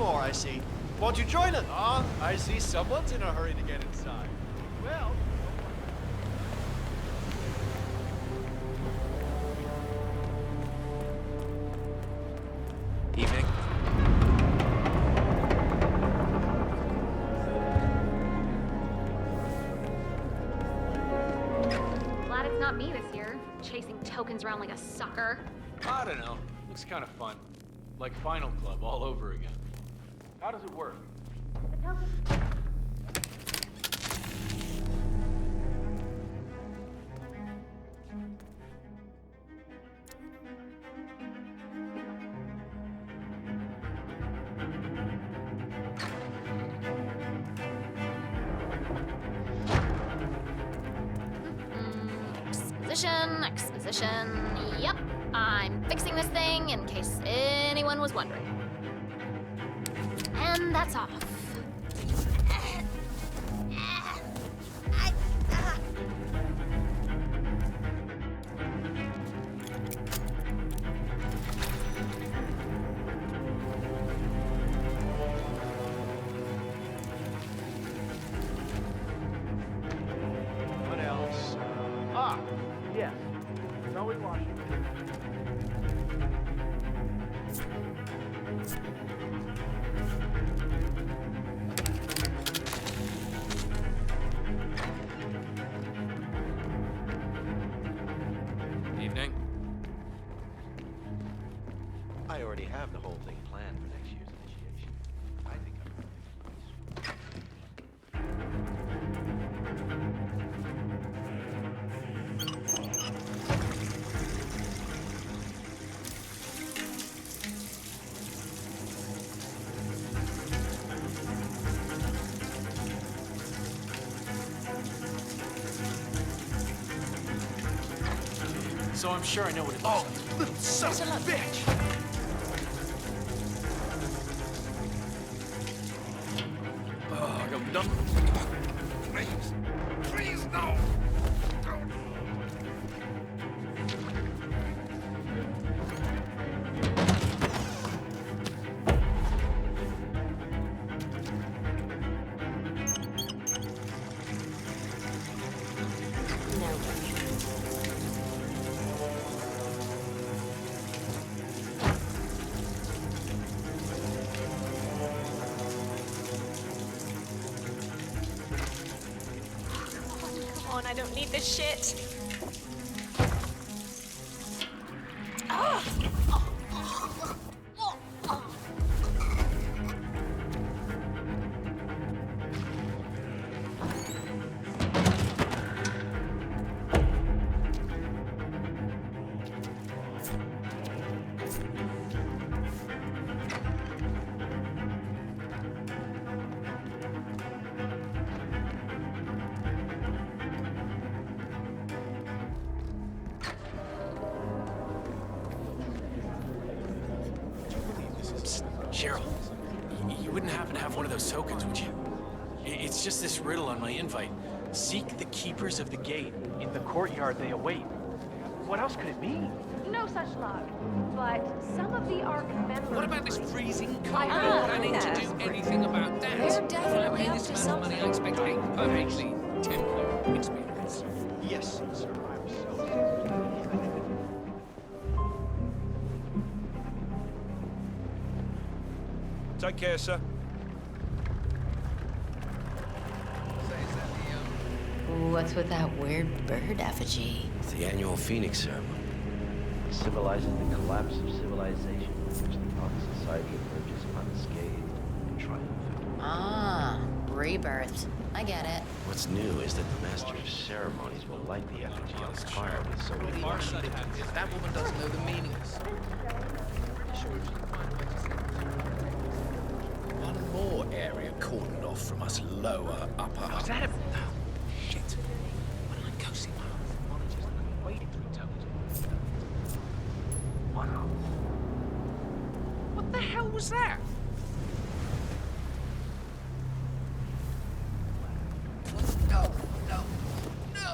more, I see. Won't you join us? Ah, I see someone's in a hurry to get inside. Well... Evening. Glad it's not me this year, chasing tokens around like a sucker. I don't know. Looks kind of fun. Like Final Club all over again. How does it work? The token... Exposition. Yep, I'm fixing this thing in case anyone was wondering. And that's off. What else? Ah, yes. Zoe Washington. Evening. I already have the whole thing planned for next year's initiation. I think I'm So I'm sure I know what it looks like. Little son of a bitch! Oh, I'm done. Please! Please, no! I don't need this shit. Cheryl, you wouldn't happen to have one of those tokens, would you? It's just this riddle on my invite. Seek the keepers of the gate. In the courtyard they await. What else could it mean? No such luck. But some of the Ark members... What about this freezing cold? I Are know, you planning to do anything about that? They're definitely I up this to amount of something. money, I expect a perfectly Templar experience. Yes, sir. I'm so... Take care, sir. What's with that weird bird effigy? It's the annual Phoenix ceremony. It symbolizes the collapse of civilization, in which the modern society emerges unscathed and triumphant. Ah, rebirth. I get it. What's new is that the master of ceremonies will light the effigy on fire with so many If that woman doesn't know the meaning of one more area cordoned off from us lower upper. Was that a... Shit. When I go see my monitors, I'm waiting for it to. Wow. What the hell was that? No, no, no.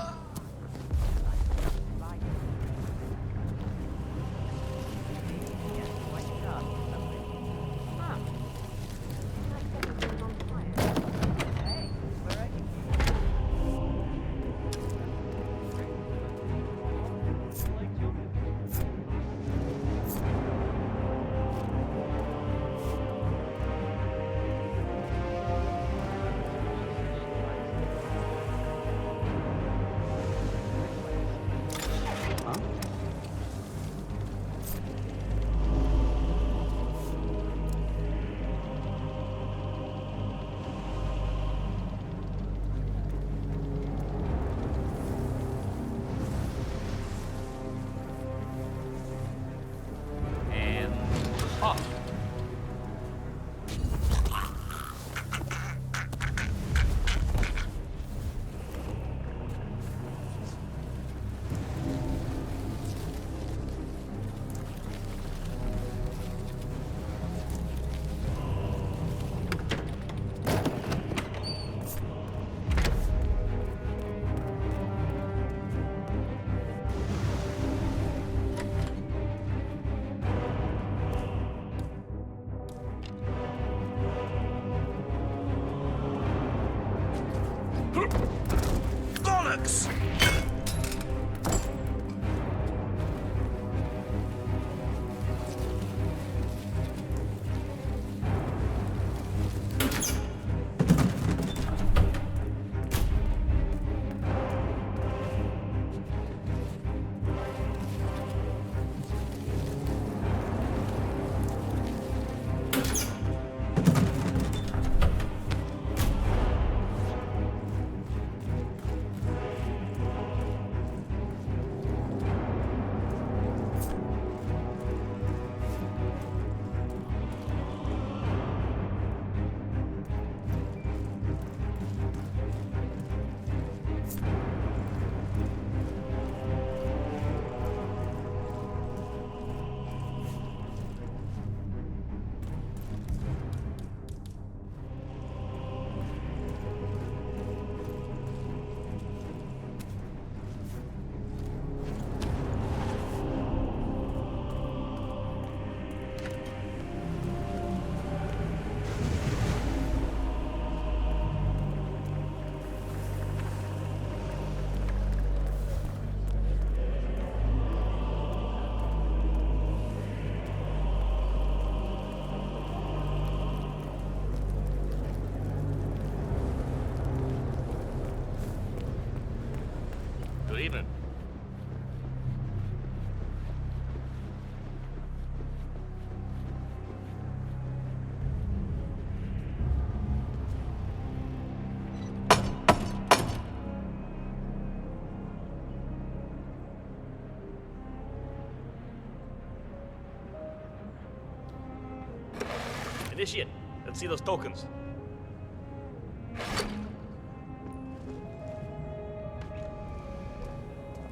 Bollocks! Good evening. Initiate, let's see those tokens.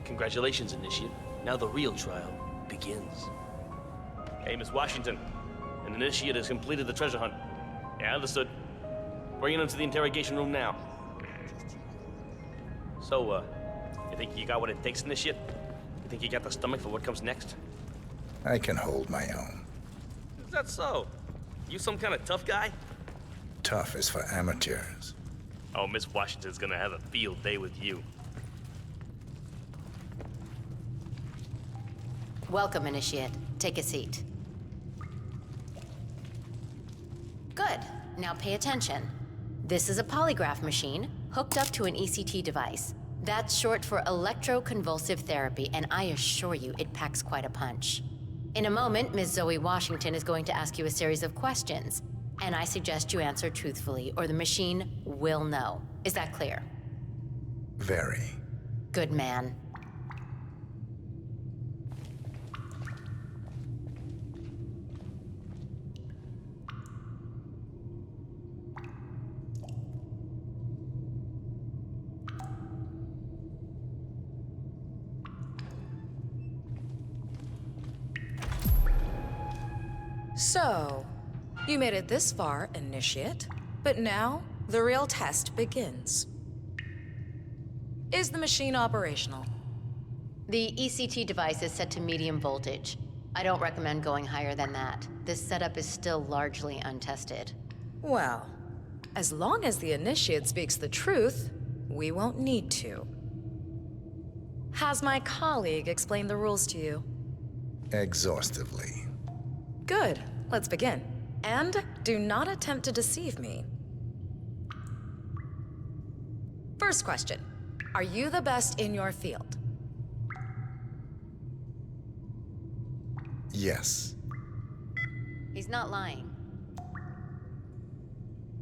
Congratulations, Initiate. Now the real trial begins. Hey, Miss Washington. An Initiate has completed the treasure hunt. Yeah, understood. Bringing him to the interrogation room now. So, you think you got what it takes, Initiate? You think you got the stomach for what comes next? I can hold my own. Is that so? You some kind of tough guy? Tough is for amateurs. Oh, Miss Washington's gonna have a field day with you. Welcome, Initiate. Take a seat. Good. Now pay attention. This is a polygraph machine hooked up to an ECT device. That's short for electroconvulsive therapy, and I assure you it packs quite a punch. In a moment, Ms. Zoe Washington is going to ask you a series of questions, and I suggest you answer truthfully, or the machine will know. Is that clear? Very. Good man. So, you made it this far, Initiate, but now the real test begins. Is the machine operational? The ECT device is set to medium voltage. I don't recommend going higher than that. This setup is still largely untested. Well, as long as the Initiate speaks the truth, we won't need to. Has my colleague explained the rules to you? Exhaustively. Good. Let's begin. And do not attempt to deceive me. First question. Are you the best in your field? Yes. He's not lying.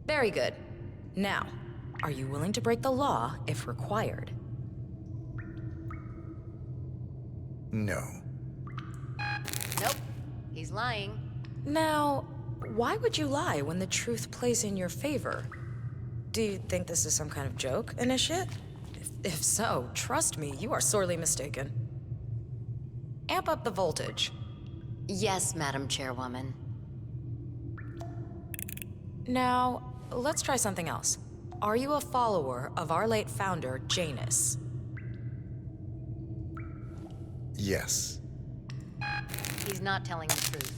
Very good. Now, are you willing to break the law if required? No. Nope. He's lying. Now, why would you lie when the truth plays in your favor? Do you think this is some kind of joke, Initiate? If so, trust me, you are sorely mistaken. Amp up the voltage. Yes, Madam Chairwoman. Now, let's try something else. Are you a follower of our late founder, Janus? Yes. He's not telling the truth.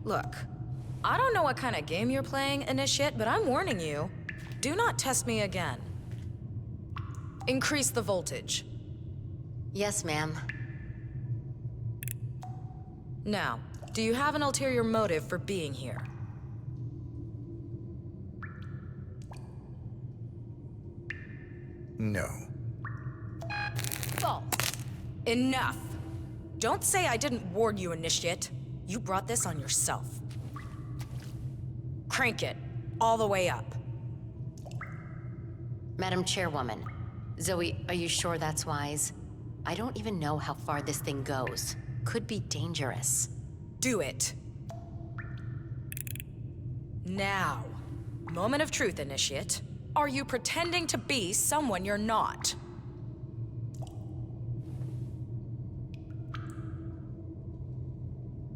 Look, I don't know what kind of game you're playing, Initiate, but I'm warning you. Do not test me again. Increase the voltage. Yes, ma'am. Now, do you have an ulterior motive for being here? No. False. Enough. Don't say I didn't warn you, Initiate. You brought this on yourself. Crank it. All the way up. Madam Chairwoman, Zoe, are you sure that's wise? I don't even know how far this thing goes. Could be dangerous. Do it. Now. Moment of truth, Initiate. Are you pretending to be someone you're not?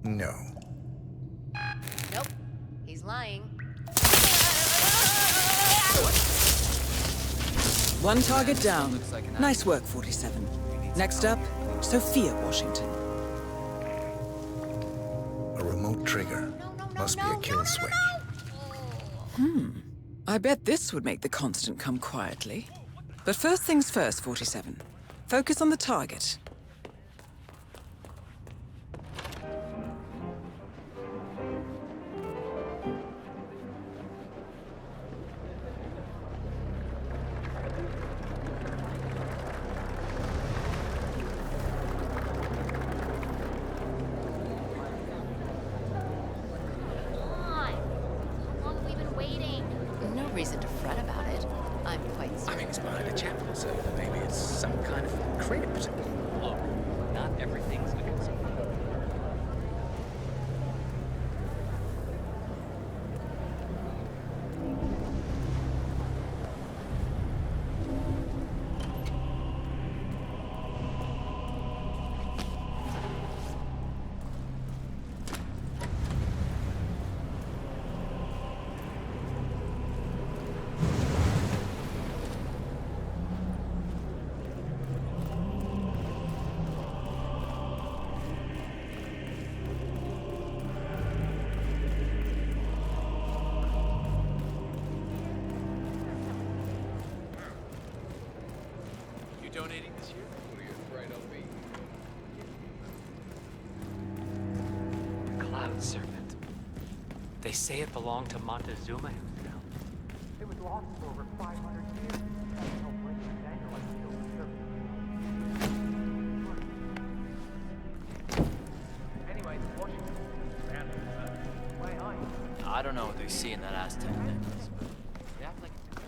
No. Nope. He's lying. One target down. Nice work, 47. Next up, Sophia Washington. A remote trigger. Must be a kill switch. I bet this would make the Constant come quietly. But first things first, 47. Focus on the target. Reason to fret about it. I'm quite certain. I mean, it's behind a chapel, so maybe it's some kind of crypt. Look, not everything's a concern. Donating this year? What are you afraid I'll be? Cloud Serpent. They say it belonged to Montezuma himself. It was lost for over 500 years. Anyway, Washington. I don't know what they see in that Aztec necklace, but they act like it's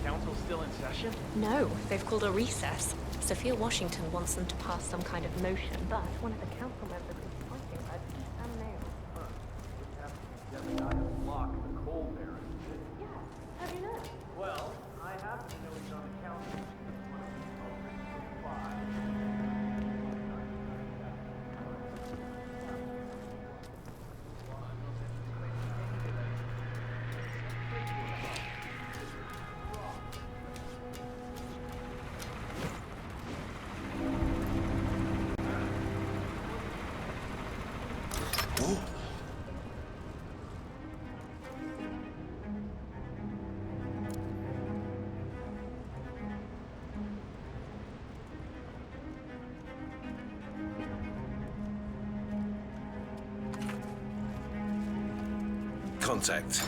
Council's still in session? No, they've called a recess. Sophia Washington wants them to pass some kind of motion, but one of the council members is fighting her tooth and nail. Block the coal barrel. Yeah, how do you know? Well, I happen to know he's on the council. Contact.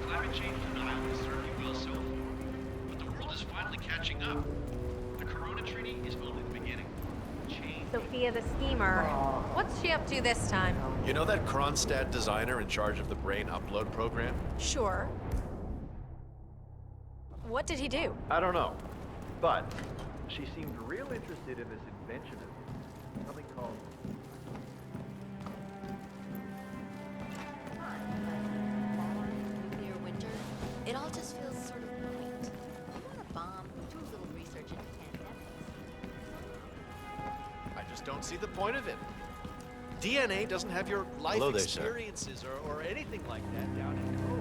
Climate change denial is certainly well so far, but the world is finally catching up. The Corona Treaty is only the beginning. Change. Sophia the schemer. What's she up to this time? You know that Kronstadt designer in charge of the brain upload program? Sure. What did he do? I don't know, but she seemed real interested in this invention of his. Something called... Nuclear winter. It all just feels sort of quaint. I want a bomb, do a little research into pandemics. I just don't see the point of it. DNA doesn't have your life Hello there, sir. experiences or anything like that down in code.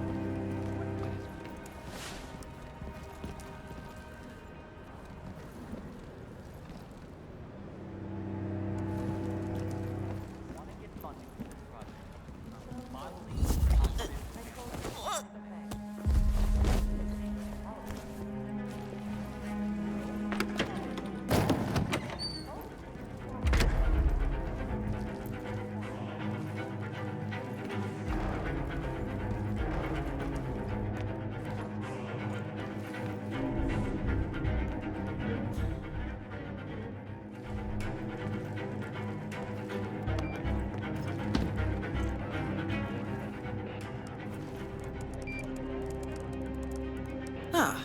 Ah,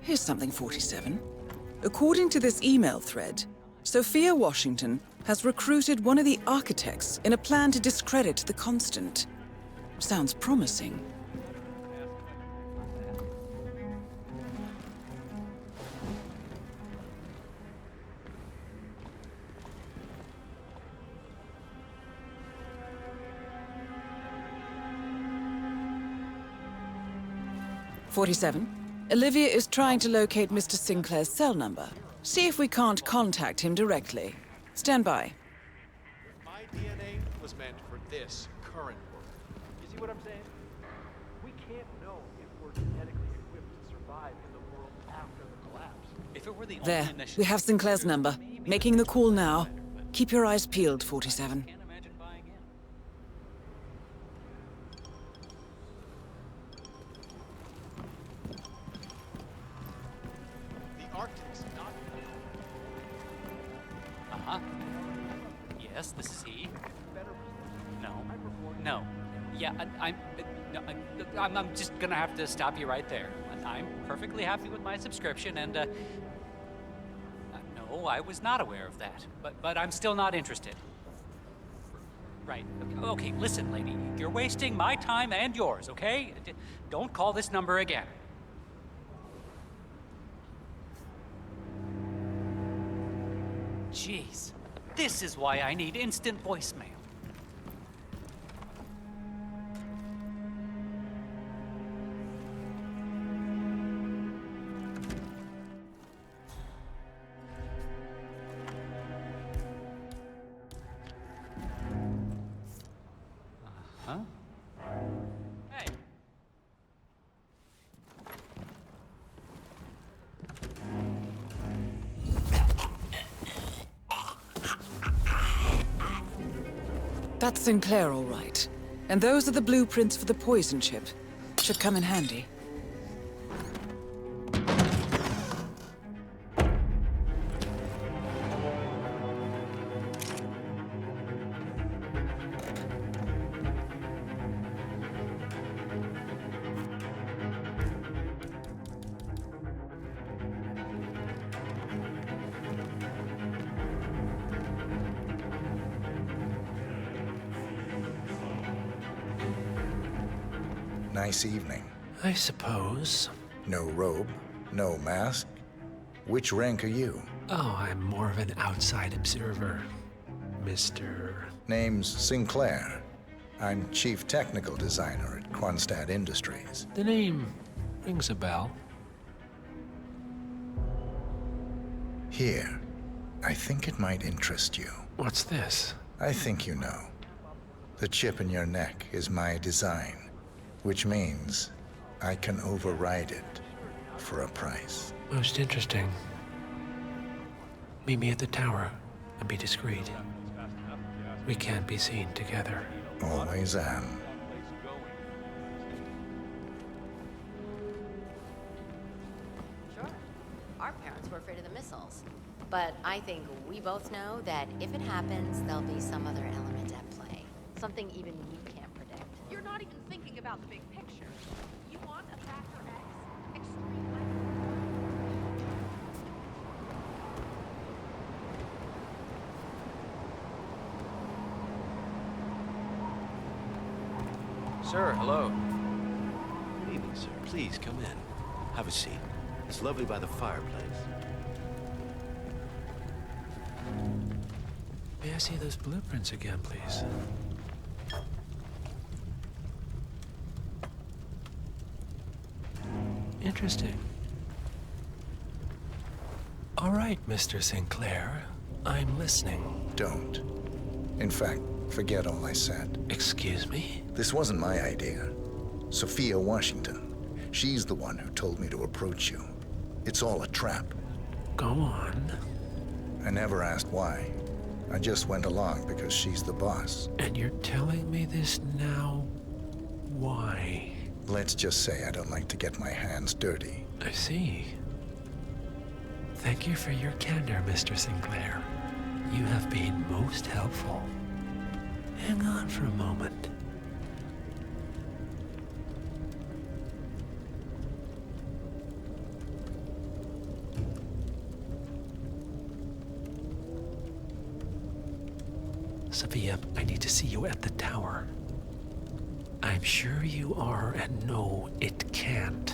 here's something, 47. According to this email thread, Sophia Washington has recruited one of the architects in a plan to discredit the Constant. Sounds promising. "47. Olivia is trying to locate Mr. Sinclair's cell number. See if we can't contact him directly. Stand by." My DNA was meant for this current world. You see what I'm saying? We can't know if we're genetically equipped to survive in the world after the collapse. If it were the There, only initiative, we have Sinclair's number. Making the call now. Keep your eyes peeled, 47. can't imagine buying in. The Arctic's not. Uh-huh. Yes, this is he. No. No. Yeah, I'm just gonna have to stop you right there. I'm perfectly happy with my subscription, and no, I was not aware of that. But I'm still not interested. Right. Okay, listen, lady. You're wasting my time and yours, okay? Don't call this number again. Jeez. This is why I need instant voicemail. Huh? Hey. That's Sinclair, all right. And those are the blueprints for the poison chip. Should come in handy. Nice evening. I suppose. No robe, no mask. Which rank are you? Oh, I'm more of an outside observer, Mr. Name's Sinclair. I'm Chief Technical Designer at Kronstadt Industries. The name rings a bell. Here. I think it might interest you. What's this? I think you know. The chip in your neck is my design, which means I can override it for a price. Most interesting. Meet me at the tower and be discreet. We can't be seen together. Always am. Sure. Our parents were afraid of the missiles. But I think we both know that if it happens, there'll be some other element at play. Something even we can't predict. You're not even thinking about the big picture. You want a Factor X extreme weapon. Sir, hello. Good evening, sir. Please come in. Have a seat. It's lovely by the fireplace. May I see those blueprints again, please? Interesting. All right, Mr. Sinclair. I'm listening. Don't. In fact, forget all I said. Excuse me? This wasn't my idea. Sophia Washington. She's the one who told me to approach you. It's all a trap. Go on. I never asked why. I just went along because she's the boss. And you're telling me this now? Why? Let's just say I don't like to get my hands dirty. I see. Thank you for your candor, Mr. Sinclair. You have been most helpful. Hang on for a moment. Sophia, I need to see you at the tower. I'm sure you are, and no, it can't.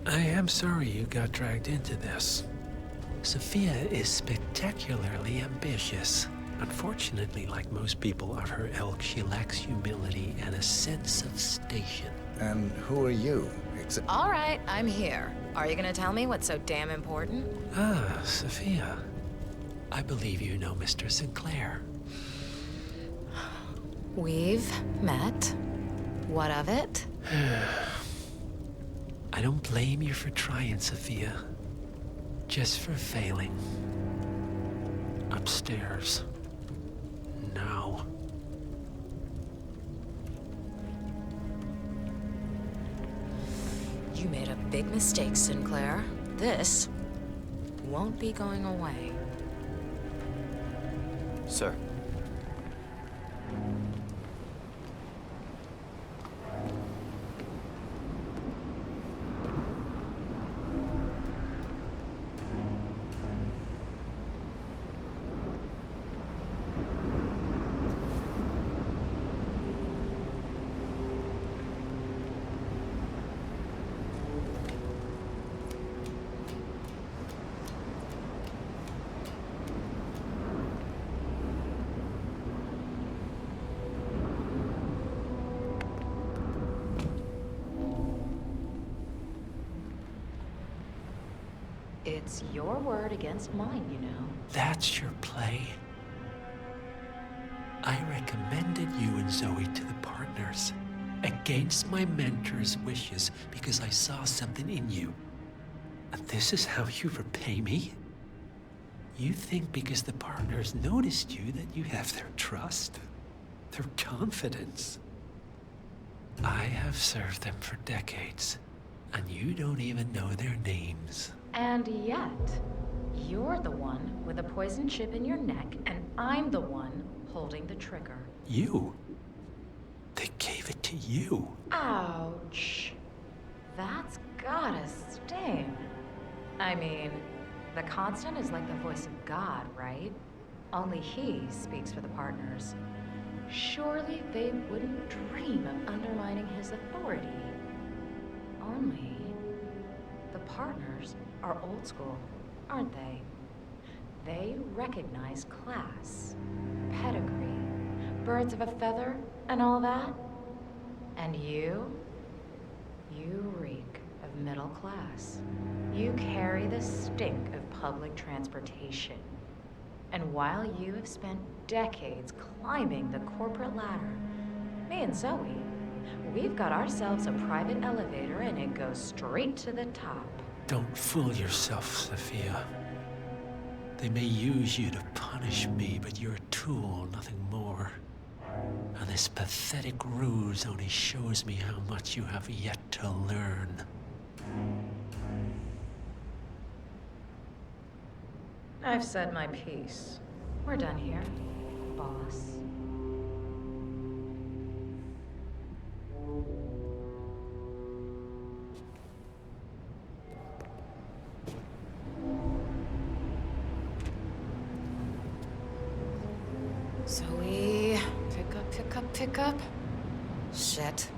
I am sorry you got dragged into this. Sophia is spectacularly ambitious. Unfortunately, like most people of her ilk, she lacks humility and a sense of station. And who are you? All right, I'm here. Are you gonna tell me what's so damn important? Ah, Sophia. I believe you know Mr. Sinclair. We've met. What of it? I don't blame you for trying, Sophia. Just for failing. Upstairs. Now. You made a big mistake, Sinclair. This won't be going away. Sir. It's your word against mine, you know. That's your play? I recommended you and Zoe to the partners, against my mentor's wishes, because I saw something in you. And this is how you repay me? You think because the partners noticed you that you have their trust, their confidence. I have served them for decades, and you don't even know their names. And yet, you're the one with a poison chip in your neck, and I'm the one holding the trigger. You? They gave it to you. Ouch. That's gotta sting. I mean, the Constant is like the voice of God, right? Only he speaks for the partners. Surely they wouldn't dream of undermining his authority. Only the partners are old school, aren't they? They recognize class, pedigree, birds of a feather, and all that. And you reek of middle class. You carry the stink of public transportation. And while you have spent decades climbing the corporate ladder, me and Zoe, we've got ourselves a private elevator and it goes straight to the top. Don't fool yourself, Sophia. They may use you to punish me, but you're a tool, nothing more. And this pathetic ruse only shows me how much you have yet to learn. I've said my piece. We're done here, boss. Zoe, pick up. Shit.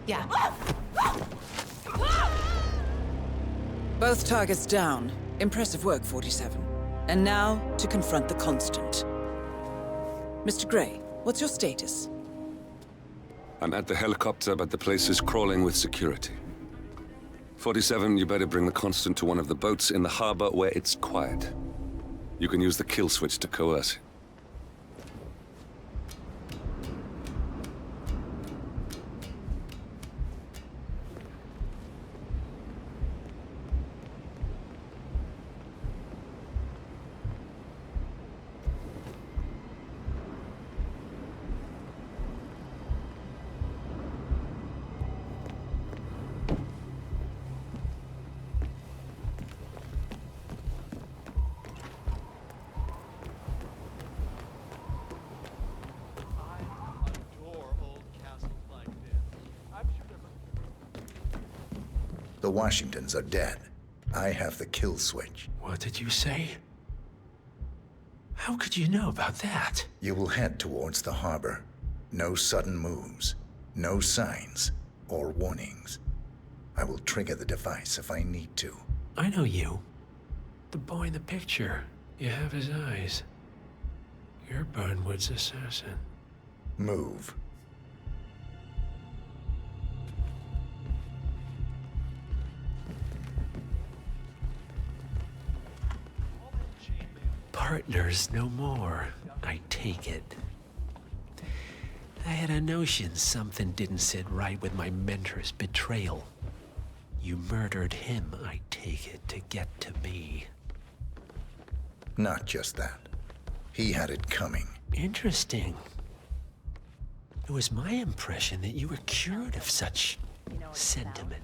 Yeah. Both targets down. Impressive work, 47. And now, to confront the Constant. Mr. Gray, what's your status? I'm at the helicopter, but the place is crawling with security. 47, you better bring the Constant to one of the boats in the harbor where it's quiet. You can use the kill switch to coerce him. The Washingtons are dead. I have the kill switch. What did you say? How could you know about that? You will head towards the harbor. No sudden moves, no signs or warnings. I will trigger the device if I need to. I know you. The boy in the picture. You have his eyes. You're Burnwood's assassin. Move. Partners no more, I take it. I had a notion something didn't sit right with my mentor's betrayal. You murdered him, I take it, to get to me. Not just that. He had it coming. Interesting. It was my impression that you were cured of such sentiment.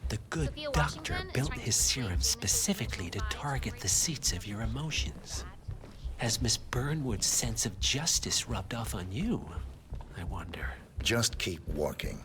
The good doctor built his serum specifically to target the seats of your emotions. Has Miss Burnwood's sense of justice rubbed off on you, I wonder? Just keep walking.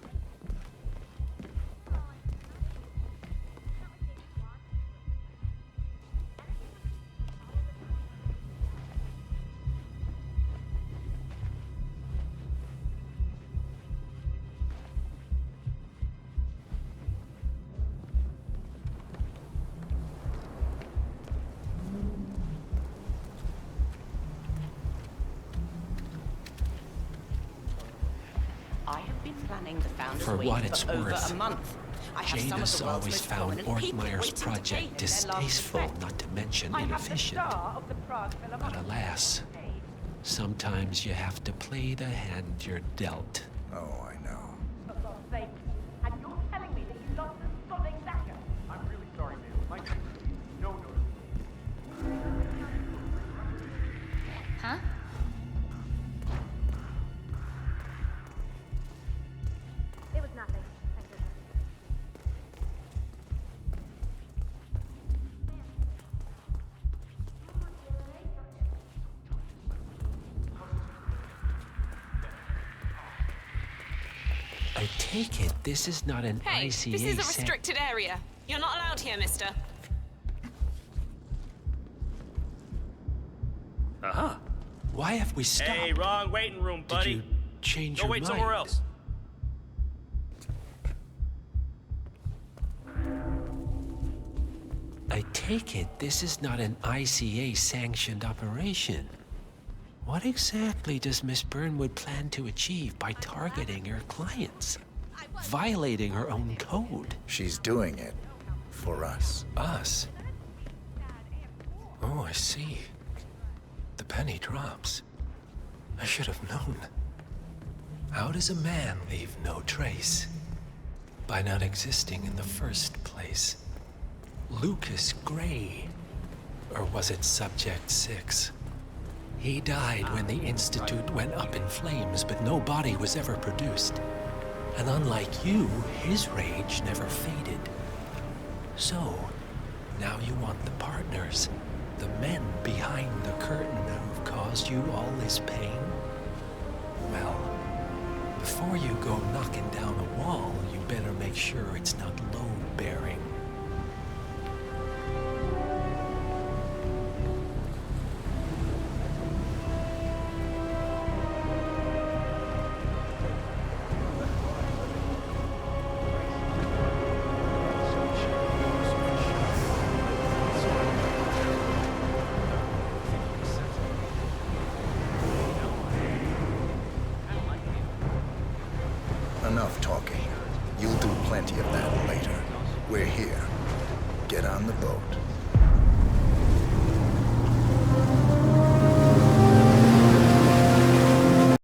For what it's worth, Jadis always found Ortmeyer's project distasteful, not to mention inefficient. But alas, sometimes you have to play the hand you're dealt. Oh, I know. And you're telling me that you lost the sodding dagger? I'm really sorry, ma'am. My no. Huh? It was nothing. Thank goodness. I take it this is not an Hey, ICA this is a restricted area. You're not allowed here, mister. Uh-huh. Why have we stopped? Hey, wrong waiting room, buddy. Did you change Go your wait mind? somewhere else. I take it this is not an ICA-sanctioned operation. What exactly does Miss Burnwood plan to achieve by targeting her clients? Violating her own code? She's doing it for us. Us? Oh, I see. The penny drops. I should have known. How does a man leave no trace? By not existing in the first place. Lucas Gray. Or was it Subject 6? He died when the Institute went up in flames, but no body was ever produced. And unlike you, his rage never faded. So, now you want the partners, the men behind the curtain who've caused you all this pain? Well, before you go knocking down a wall, you better make sure it's not load-bearing. Enough talking. You'll do plenty of that later. We're here. Get on the boat.